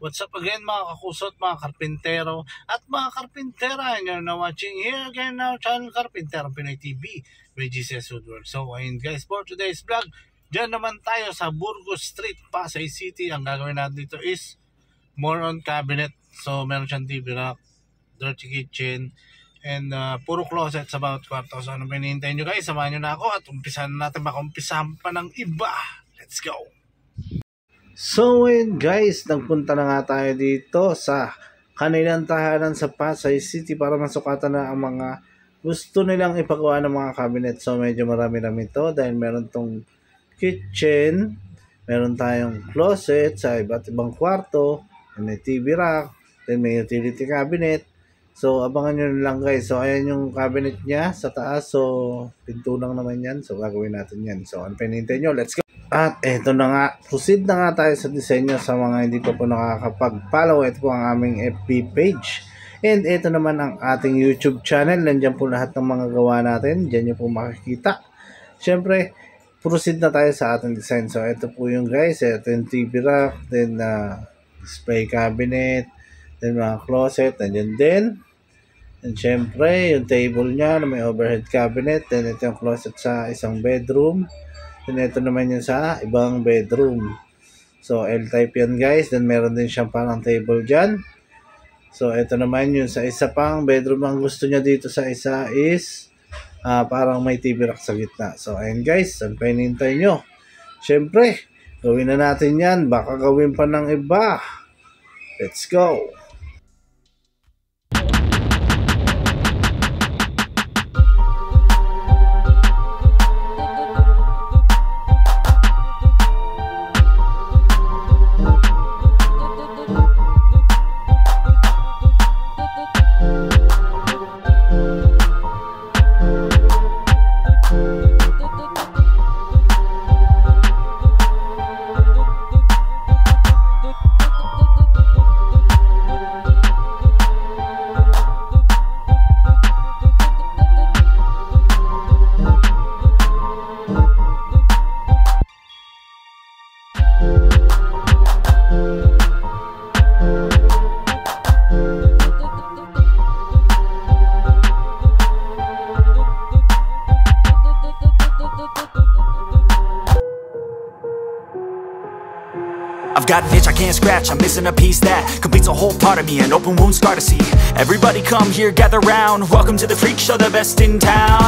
What's up again mga kakusot, mga karpintero at mga karpintera, and you're now watching here again now channel Karpintero Pinoy TV with GCS Woodwork. So ayun guys, for today's vlog, dyan naman tayo sa Burgos Street, Pasay City. Ang gagawin natin dito is more on cabinet. So meron siyang TV rack, dirty kitchen, and puro closet sa bawat kwarto. So ano pinihintay nyo guys, samahan nyo na ako at umpisahan natin, makumpisahan pa ng iba. Let's go! So ayun guys, nagpunta na nga tayo dito sa kanilang tahanan sa Pasay City para masukatan na ang mga gusto nilang ipagawa ng mga cabinet. So medyo marami-rami to dahil meron tong kitchen, meron tayong closet sa iba't ibang kwarto, may TV rack, then may utility cabinet. So abangan nyo lang guys. So ayan yung cabinet niya sa taas. So pinto lang naman yan. So gagawin natin yan. So ano pinintay nyo? Let's go! At eto na nga, proceed na nga tayo sa disenyo. Sa mga hindi pa po nakakapag-follow, ito po ang aming FB page. And ito naman ang ating YouTube channel. Nandiyan po lahat ng mga gawa natin. Diyan nyo po makikita. Siyempre, proceed na tayo sa ating design. So ito po yung guys. Ito yung TV rack, then display cabinet, then mga closet, nandiyan din. And siyempre, yung table niya na may overhead cabinet. Then ito yung closet sa isang bedroom. Then ito naman yung sa ibang bedroom. So L-type yan guys. Then meron din siyang parang table dyan. So ito naman yung sa isa pang bedroom. Ang gusto niya dito sa isa is parang may TV rack sa gitna. So ayun guys, saan pa hinintay nyo? Siyempre, gawin na natin yan. Baka gawin pa ng iba. Let's go! I've got an itch I can't scratch, I'm missing a piece that completes a whole part of me, an open wound scar to see. Everybody come here, gather round, welcome to the freak show, the best in town.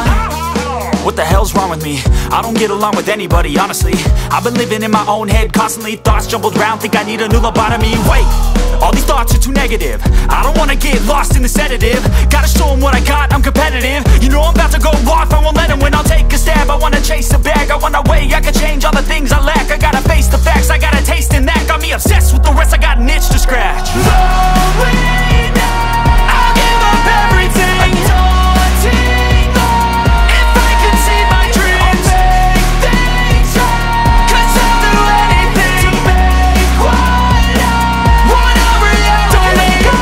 What the hell's wrong with me? I don't get along with anybody, honestly. I've been living in my own head, constantly thoughts jumbled round, think I need a new lobotomy. Wait, all these thoughts are too negative. I don't wanna get lost in the sedative. Gotta show them what I got, I'm competitive. You know I'm about to go off, I won't let them win. I'll take a stab, I wanna chase a bag, I wanna weigh, I can change all the things I lack. I gotta face the facts, I got a taste in that. Got me obsessed with the rest, I got an itch to scratch. Lonely now, I'll give up everything. Daunting though, if I can see my dreams, I'll make things right. 'Cause I'll do anything to make what I want a reality. Don't let go,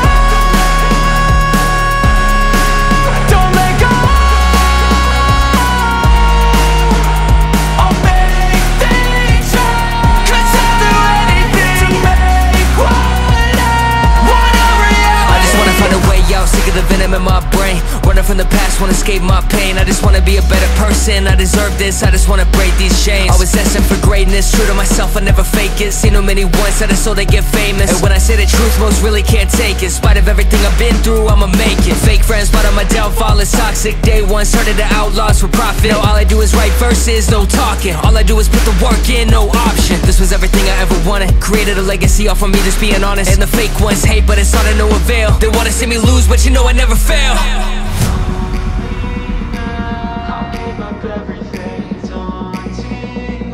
don't let go. I'll make things right. 'Cause I'll do anything to make what I want a reality. I just wanna find a way out, sick of the venom in my brain. Running from the past, wanna escape my pain. I just wanna be a better person, I deserve this. I just wanna break these chains. Always asking for greatness, true to myself, I never fake it. Seen too many once that I so they get famous. And when I say the truth, most really can't take it. In spite of everything I've been through, I'ma make it. Fake friends, but on my downfall is toxic. Day one, started to outlaws for profit. Now all I do is write verses, no talking. All I do is put the work in, no option. This was everything I ever wanted. Created a legacy off of me, just being honest. And the fake ones hate, but it's all to no avail. They wanna see me lose, but you know I never fail. I'll give up everything, daunting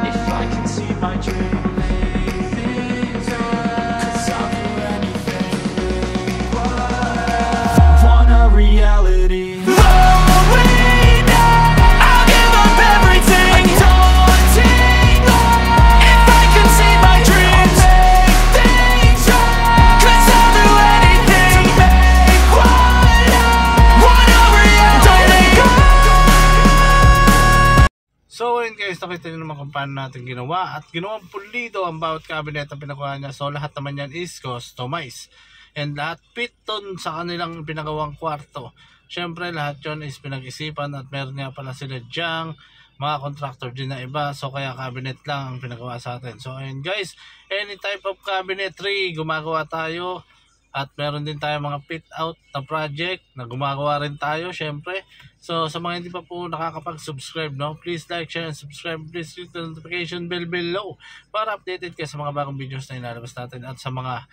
if I can see my dream, make things right. 'Cause I'll do anything, make what I want a reality. Lonely now, I'll give up everything. Daunting if I can see my dreams, make things right. 'Cause I'll do anything to make what I kung paano natin ginawa. At ginawang pulido ang bawat cabinet na pinagawa niya. So lahat naman yan is customized. And lahat fit dun sa kanilang pinagawang kwarto. Siyempre lahat yon is pinag-isipan at meron nga pala sila dyang mga contractor din na iba. So kaya cabinet lang ang pinagawa sa atin. So ayun guys, any type of cabinetry gumagawa tayo. At meron din tayo mga fit out na project na gumagawa rin tayo syempre. So sa mga hindi pa po nakakapag-subscribe, no, please like, share, and subscribe. Please click the notification bell below para updated kayo sa mga bagong videos na ilalabas natin. At sa mga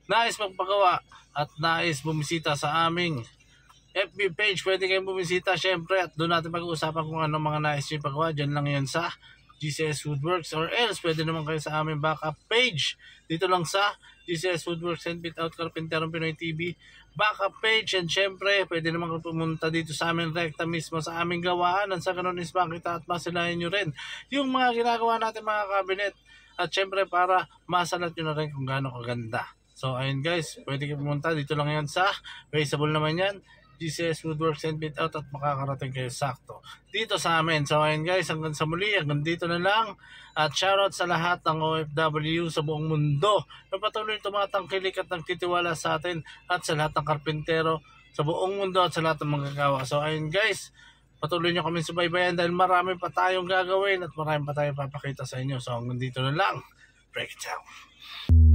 nais magpagawa at nais bumisita sa aming FB page, pwede kayong bumisita syempre. At doon natin pag-uusapan kung ano mga nais nyo ipagawa. Diyan lang yan sa GCS Woodworks, or else pwede naman kayo sa aming backup page dito lang sa GCS Woodworks and Fit Out Carpinterong Pinoy TV backup page. And syempre pwede naman kayo pumunta dito sa aming rekta mismo sa aming gawaan, at sa ganun is makita at masilayan nyo rin yung mga ginagawa natin mga cabinet, at syempre para masalat nyo na rin kung gaano kaganda. So ayun guys, pwede kayo pumunta dito lang yan sa traceable naman yan GCS Woodworks and Fit Out, at makakarating kayo sakto dito sa amin. So ayun guys, hanggang sa muli, hanggang dito na lang. At shoutout sa lahat ng OFW sa buong mundo na patuloy tumatangkilik at nagtitiwala sa atin, at sa lahat ng karpintero sa buong mundo at sa lahat ng manggagawa. So ayun guys, patuloy nyo kami subaybayan dahil marami pa tayong gagawin at marami pa tayong papakita sa inyo. So hanggang dito na lang. Break it down.